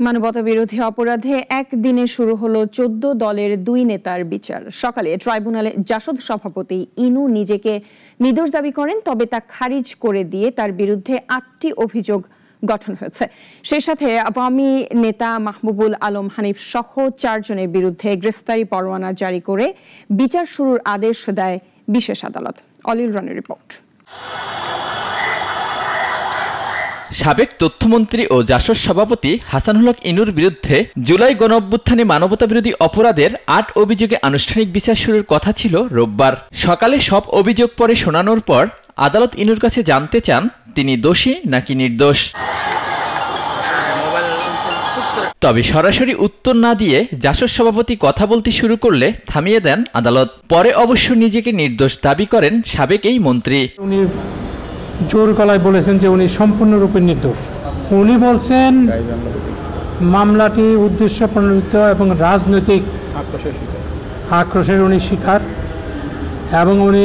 মানবতাবিরোধী অপরাধে একদিনে শুরু হলো ১৪ দলের ২ নেতার বিচার। সকালে ট্রাইব্যুনালে জাসদ সভাপতি ইনু নিজেকে নির্দোষ দাবি করেন, তবে তা খারিজ করে দিয়ে তার বিরুদ্ধে ৮টি অভিযোগ গঠন হয়েছে। সেই সাথে আওয়ামী নেতা মাহবুবুল আলম হানিফ সহ ৪ জনের বিরুদ্ধে গ্রেফতারি পরোয়ানা জারি করে বিচার শুরুর আদেশ দেয় বিশেষ আদালত। অলিল রানের রিপোর্ট। সাবেক তথ্যমন্ত্রী ও জাসদ সভাপতি হাসানুল হক ইনুর বিরুদ্ধে জুলাই গণঅভ্যুত্থানে মানবতাবিরোধী অপরাধের ৮ অভিযোগে আনুষ্ঠানিক বিচার শুরুর কথা ছিল রোববার। সকালে সব অভিযোগ পরে শোনানোর পর আদালত ইনুর কাছে জানতে চান তিনি দোষী নাকি নির্দোষ। তবে সরাসরি উত্তর না দিয়ে জাসদ সভাপতি কথা বলতে শুরু করলে থামিয়ে দেন আদালত। পরে অবশ্য নিজেকে নির্দোষ দাবি করেন সাবেক এই মন্ত্রী। জোর গলায় বলেছেন যে উনি সম্পূর্ণরূপে নির্দোষ। উনি বলছেন মামলাটি উদ্দেশ্য প্রণোদিত এবং রাজনৈতিক আক্রোশের উনি শিকার, এবং উনি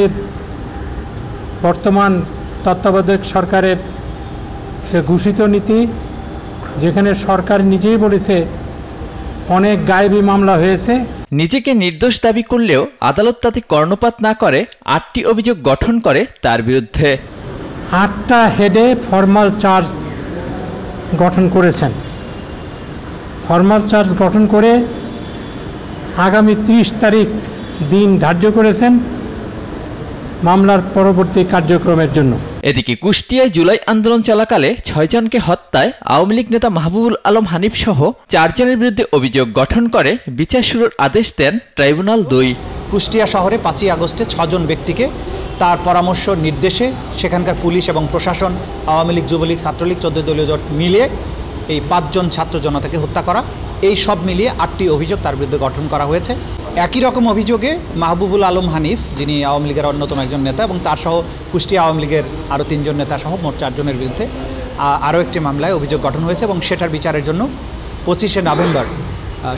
বর্তমান তত্ত্বাবধায়ক সরকারের যে ঘোষিত নীতি, যেখানে সরকার নিজেই বলেছে অনেক গায়েবী মামলা হয়েছে। নিজেকে নির্দোষ দাবি করলেও আদালত তাতে কর্ণপাত না করে ৮টি অভিযোগ গঠন করে তার বিরুদ্ধে। ৮টা হেডে ফর্মাল চার্জ গঠন করেছেন। ফর্মাল চার্জ গঠন করে আগামী ৩০ তারিখ দিন ধার্য করেছেন মামলার পরবর্তী কার্যক্রমের জন্য। এদিকে কুষ্টিয়ায় জুলাই আন্দোলন চলাকালে ৬ জনকে হত্যায় আওয়ামী লীগ নেতা মাহবুবুল আলম হানিফ সহ ৪ জনের বিরুদ্ধে অভিযোগ গঠন করে বিচার শুরুর আদেশ দেন ট্রাইব্যুনাল ২। কুষ্টিয়া শহরে ৫ই আগস্টে ৬ জন ব্যক্তিকে তার পরামর্শ নির্দেশে সেখানকার পুলিশ এবং প্রশাসন, আওয়ামী লীগ, যুবলীগ, ছাত্রলীগ ১৪ দলীয় জোট মিলিয়ে এই ৫ জন ছাত্র জনতাকে হত্যা করা, এই সব মিলিয়ে ৮টি অভিযোগ তার বিরুদ্ধে গঠন করা হয়েছে। একই রকম অভিযোগে মাহবুবুল আলম হানিফ, যিনি আওয়ামী লীগের অন্যতম একজন নেতা, এবং তার সহ কুষ্টিয়া আওয়ামী লীগের আরও ৩ জন নেতা সহ মোট ৪ জনের বিরুদ্ধে আরও একটি মামলায় অভিযোগ গঠন হয়েছে, এবং সেটার বিচারের জন্য ২৫শে নভেম্বর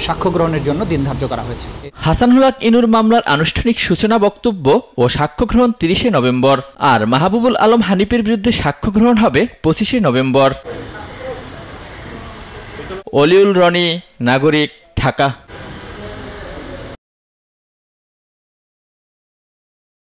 সাক্ষ্য গ্রহণের জন্য দিন ধার্য করা হয়েছে। হাসানুল হক ইনুর মামলার আনুষ্ঠানিক সূচনা বক্তব্য ও সাক্ষ্য গ্রহণ ৩০শে নভেম্বর, আর মাহবুবুল আলম হানিফের বিরুদ্ধে সাক্ষ্য গ্রহণ হবে ২৫শে নভেম্বর। অলিউল রনি, নাগরিক, ঢাকা।